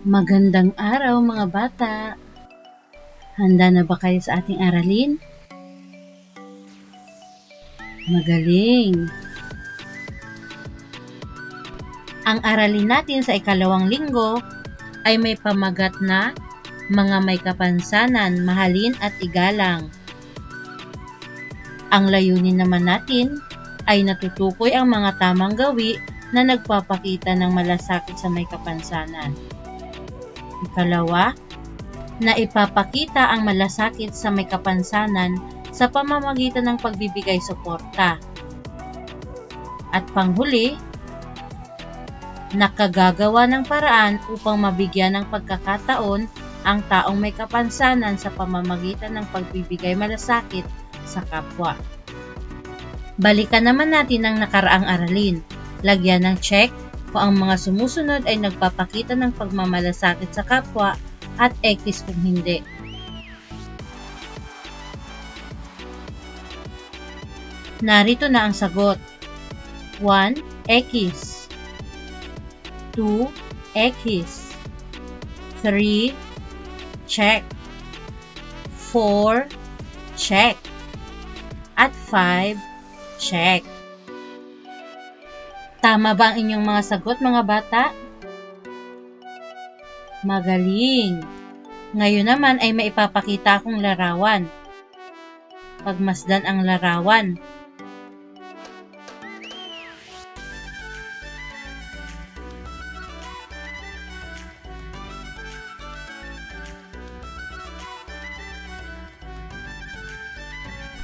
Magandang araw mga bata! Handa na ba kayo sa ating aralin? Magaling! Ang aralin natin sa ikalawang linggo ay may pamagat na mga may kapansanan, mahalin at igalang. Ang layunin naman natin ay natutukoy ang mga tamang gawi na nagpapakita ng malasakit sa may kapansanan. Ikalawa, na ipapakita ang malasakit sa may kapansanan sa pamamagitan ng pagbibigay suporta. At panghuli, nakagagawa ng paraan upang mabigyan ng pagkakataon ang taong may kapansanan sa pamamagitan ng pagbibigay malasakit sa kapwa. Balikan naman natin ang nakaraang aralin. Lagyan ng check kung ang mga sumusunod ay nagpapakita ng pagmamalasakit sa kapwa at X kung hindi. Narito na ang sagot. 1. X 2. X 3. Check 4. Check at 5. Check. Tama ba ang inyong mga sagot mga bata? Magaling! Ngayon naman ay maipapakita akong larawan. Pagmasdan ang larawan.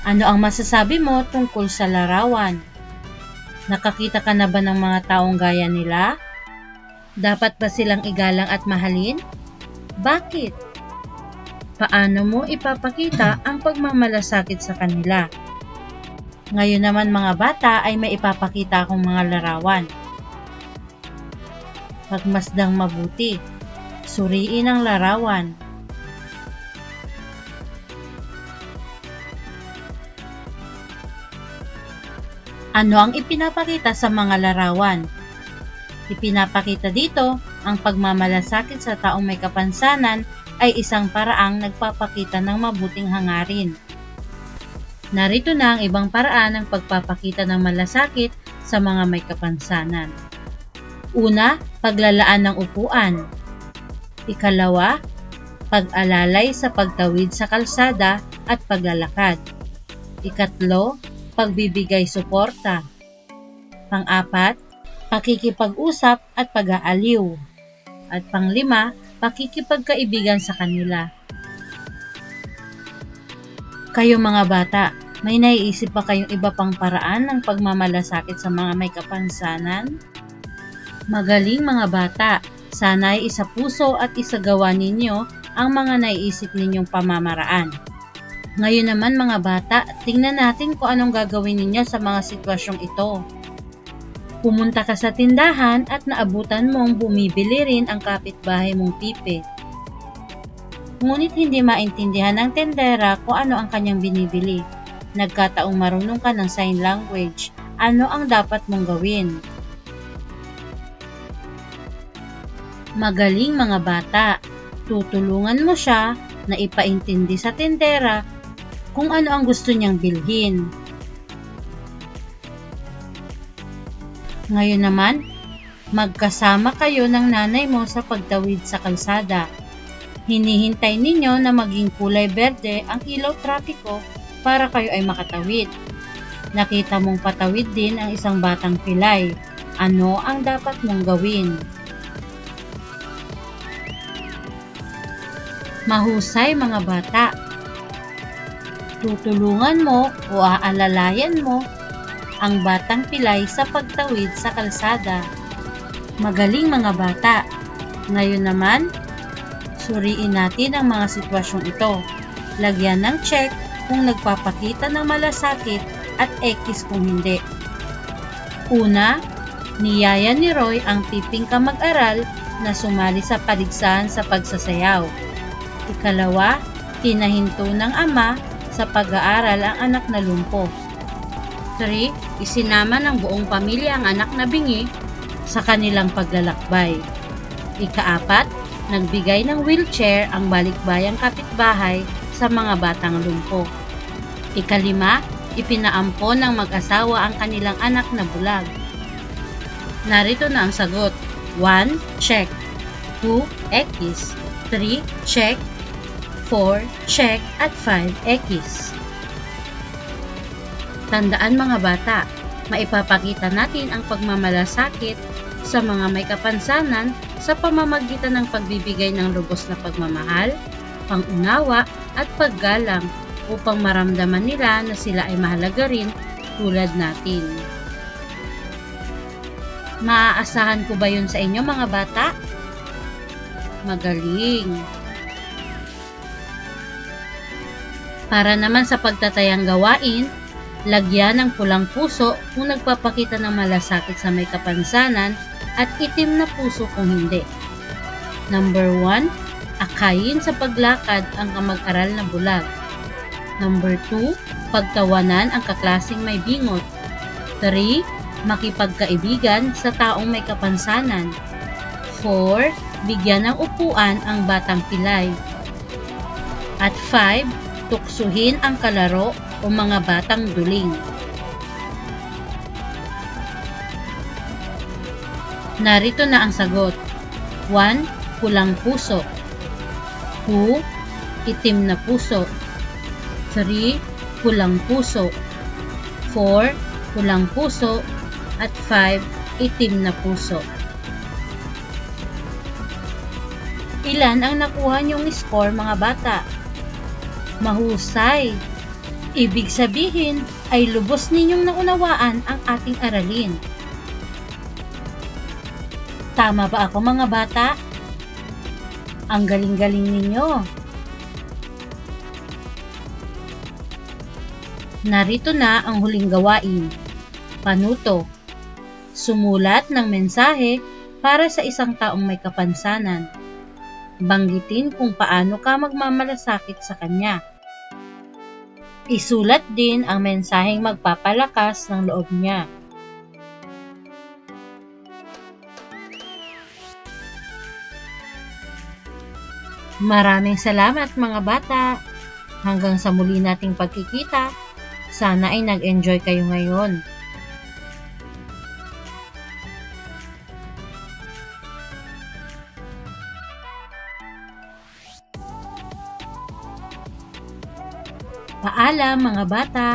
Ano ang masasabi mo tungkol sa larawan? Nakakita ka na ba ng mga taong gaya nila? Dapat ba silang igalang at mahalin? Bakit? Paano mo ipapakita ang pagmamalasakit sa kanila? Ngayon naman mga bata ay may ipapakita akong mga larawan. Pagmasdang mabuti. Suriin ang larawan. Ano ang ipinapakita sa mga larawan? Ipinapakita dito ang pagmamalasakit sa taong may kapansanan ay isang paraang nagpapakita ng mabuting hangarin. Narito na ang ibang paraan ng pagpapakita ng malasakit sa mga may kapansanan. Una, paglalaan ng upuan. Ikalawa, pag-alalay sa pagtawid sa kalsada at paglalakad. Ikatlo, pagbibigay suporta. Pang-apat, pakikipag-usap at pag-aaliw. At pang-lima, pakikipagkaibigan sa kanila. Kayo mga bata, may naiisip pa kayong iba pang paraan ng pagmamalasakit sa mga may kapansanan? Magaling mga bata, sana ay isapuso at isagawa ninyo ang mga naiisip ninyong pamamaraan. Ngayon naman mga bata, tingnan natin kung anong gagawin ninyo sa mga sitwasyong ito. Pumunta ka sa tindahan at naabutan mong bumibili rin ang kapitbahay mong pipe. Ngunit hindi maintindihan ng tendera kung ano ang kanyang binibili. Nagkataong marunong ka ng sign language. Ano ang dapat mong gawin? Magaling mga bata, tutulungan mo siya na ipaintindi sa tendera kung ano ang gusto niyang bilhin. Ngayon naman, magkasama kayo ng nanay mo sa pagtawid sa kalsada. Hinihintay ninyo na maging kulay berde ang ilaw trapiko para kayo ay makatawid. Nakita mong patawid din ang isang batang pilay. Ano ang dapat mong gawin? Mahusay mga bata. Tutulungan mo o aalalayan mo ang batang pilay sa pagtawid sa kalsada. Magaling mga bata. Ngayon naman, suriin natin ang mga sitwasyong ito. Lagyan ng check kung nagpapakita ng malasakit at X kung hindi. Una, niyaya ni Roy ang piping kamag-aral na sumali sa paligsahan sa pagsasayaw. Ikalawa, pinahinto ng ama sa pag-aaral ang anak na lumpo. 3. Isinama ng buong pamilya ang anak na bingi sa kanilang paglalakbay. Ika-4, Nagbigay ng wheelchair ang balikbayang kapitbahay sa mga batang lumpo. Ikalima, ipinaampon ng mag-asawa ang kanilang anak na bulag. Narito na ang sagot. 1. Check. 2. X. 3. Check. 4. Check. At 5. X. Tandaan mga bata, maipapakita natin ang pagmamalasakit sa mga may kapansanan sa pamamagitan ng pagbibigay ng lubos na pagmamahal, pangunawa at paggalang upang maramdaman nila na sila ay mahalaga rin tulad natin. Maaasahan ko ba yun sa inyo mga bata? Magaling! Para naman sa pagtatayang gawain, lagyan ng pulang puso kung nagpapakita ng malasakit sa may kapansanan at itim na puso kung hindi. Number 1, akayin sa paglakad ang kamag-aral na bulag. Number 2, pagtawanan ang kaklasing may bingot. 3, makipagkaibigan sa taong may kapansanan. 4, bigyan ng upuan ang batang pilay. At 5, tuksuhin ang kalaro o mga batang duling. Narito na ang sagot. 1. Pulang puso. 2. Itim na puso. 3. Pulang puso. 4. Pulang puso. At 5. Itim na puso. Ilan ang nakuha niyong score mga bata? Mahusay! Ibig sabihin ay lubos ninyong naunawaan ang ating aralin. Tama ba ako mga bata? Ang galing-galing ninyo. Narito na ang huling gawain. Panuto. Sumulat ng mensahe para sa isang taong may kapansanan. Banggitin kung paano ka magmamalasakit sa kanya. Isulat din ang mensaheng magpapalakas ng loob niya. Maraming salamat mga bata. Hanggang sa muli nating pagkikita, sana ay nag-enjoy kayo ngayon. Paalam mga bata!